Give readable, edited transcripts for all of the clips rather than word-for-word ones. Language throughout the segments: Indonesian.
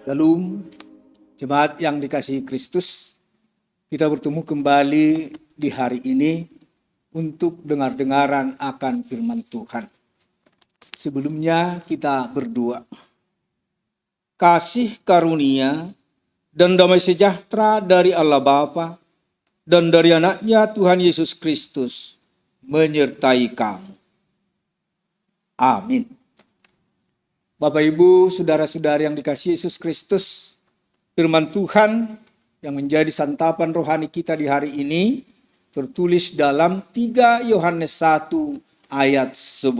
Lalu, jemaat yang dikasihi Kristus, kita bertemu kembali di hari ini untuk dengar-dengaran akan firman Tuhan. Sebelumnya kita berdoa. Kasih karunia dan damai sejahtera dari Allah Bapa dan dari anaknya Tuhan Yesus Kristus menyertai kamu. Amin. Bapak, Ibu, saudara-saudari yang dikasihi Yesus Kristus, firman Tuhan yang menjadi santapan rohani kita di hari ini tertulis dalam 3 Yohanes 1 ayat 11.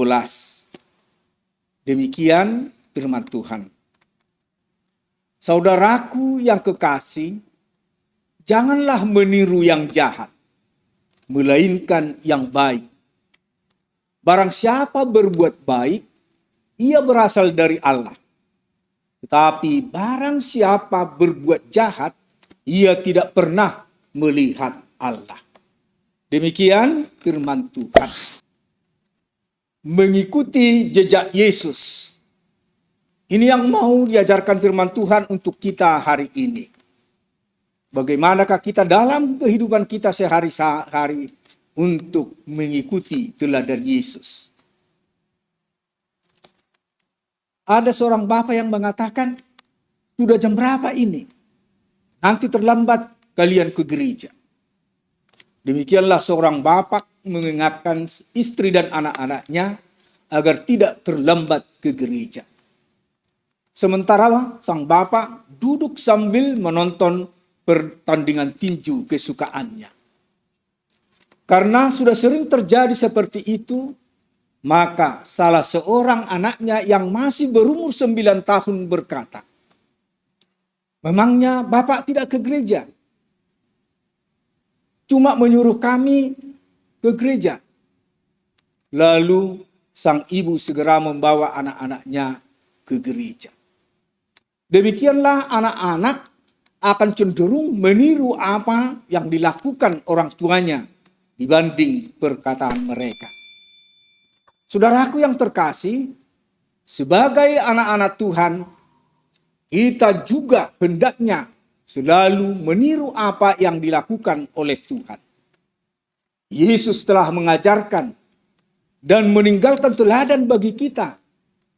Demikian firman Tuhan. Saudaraku yang kekasih, janganlah meniru yang jahat, melainkan yang baik. Barang siapa berbuat baik, ia berasal dari Allah. Tetapi barang siapa berbuat jahat, ia tidak pernah melihat Allah. Demikian firman Tuhan. Mengikuti jejak Yesus. Ini yang mau diajarkan firman Tuhan untuk kita hari ini. Bagaimanakah kita dalam kehidupan kita sehari-hari untuk mengikuti teladan Yesus? Ada seorang bapak yang mengatakan, sudah jam berapa ini? Nanti terlambat kalian ke gereja. Demikianlah seorang bapak mengingatkan istri dan anak-anaknya agar tidak terlambat ke gereja. Sementara sang bapak duduk sambil menonton pertandingan tinju kesukaannya. Karena sudah sering terjadi seperti itu, maka salah seorang anaknya yang masih berumur 9 tahun berkata, "Memangnya Bapak tidak ke gereja? Cuma menyuruh kami ke gereja." Lalu sang ibu segera membawa anak-anaknya ke gereja. Demikianlah anak-anak akan cenderung meniru apa yang dilakukan orang tuanya dibanding perkataan mereka. Saudaraku yang terkasih, sebagai anak-anak Tuhan, kita juga hendaknya selalu meniru apa yang dilakukan oleh Tuhan. Yesus telah mengajarkan dan meninggalkan teladan bagi kita,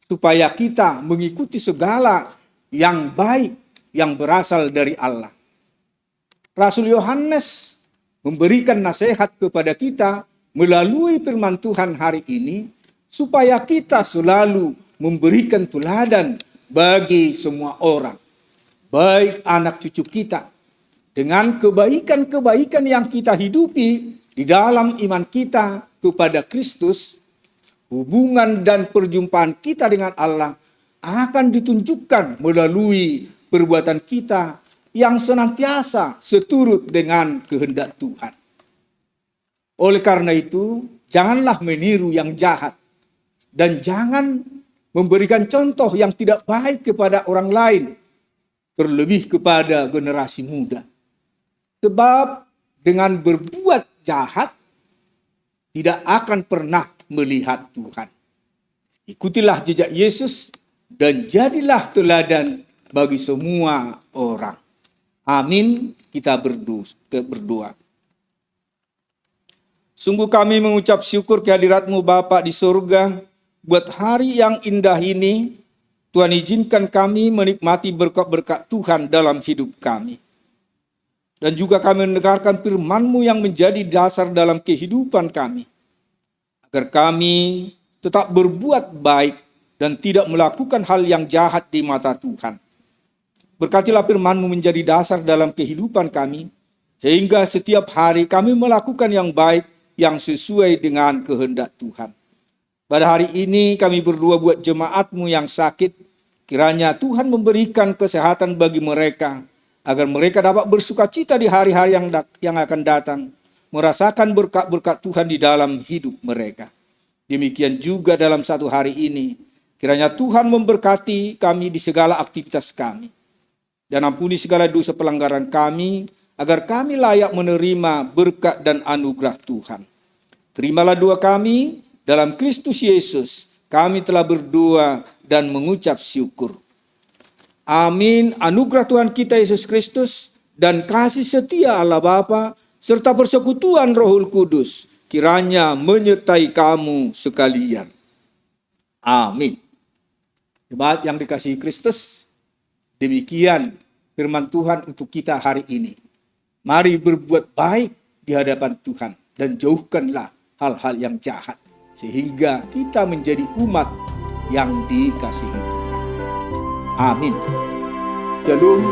supaya kita mengikuti segala yang baik yang berasal dari Allah. Rasul Yohanes memberikan nasihat kepada kita melalui firman Tuhan hari ini, supaya kita selalu memberikan teladan bagi semua orang, baik anak cucu kita, dengan kebaikan-kebaikan yang kita hidupi di dalam iman kita kepada Kristus. Hubungan dan perjumpaan kita dengan Allah akan ditunjukkan melalui perbuatan kita yang senantiasa seturut dengan kehendak Tuhan. Oleh karena itu, janganlah meniru yang jahat, dan jangan memberikan contoh yang tidak baik kepada orang lain, terlebih kepada generasi muda. Sebab dengan berbuat jahat, tidak akan pernah melihat Tuhan. Ikutilah jejak Yesus dan jadilah teladan bagi semua orang. Amin. Kita berdoa. Sungguh kami mengucap syukur kehadirat-Mu Bapa di surga. Buat hari yang indah ini, Tuhan izinkan kami menikmati berkat-berkat Tuhan dalam hidup kami. Dan juga kami mendengarkan firman-Mu yang menjadi dasar dalam kehidupan kami. Agar kami tetap berbuat baik dan tidak melakukan hal yang jahat di mata Tuhan. Berkatilah firman-Mu menjadi dasar dalam kehidupan kami, sehingga setiap hari kami melakukan yang baik yang sesuai dengan kehendak Tuhan. Pada hari ini kami berdoa buat jemaat-Mu yang sakit, kiranya Tuhan memberikan kesehatan bagi mereka, agar mereka dapat bersukacita di hari-hari yang akan datang, merasakan berkat-berkat Tuhan di dalam hidup mereka. Demikian juga dalam satu hari ini, kiranya Tuhan memberkati kami di segala aktivitas kami, dan ampuni segala dosa pelanggaran kami, agar kami layak menerima berkat dan anugerah Tuhan. Terimalah doa kami, dalam Kristus Yesus kami telah berdoa dan mengucap syukur. Amin. Anugerah Tuhan kita Yesus Kristus dan kasih setia Allah Bapa serta persekutuan Rohul Kudus kiranya menyertai kamu sekalian. Amin. Jemaat yang dikasihi Kristus, demikian firman Tuhan untuk kita hari ini. Mari berbuat baik di hadapan Tuhan dan jauhkanlah hal-hal yang jahat sehingga kita menjadi umat yang dikasihi Tuhan. Amin. Shalom.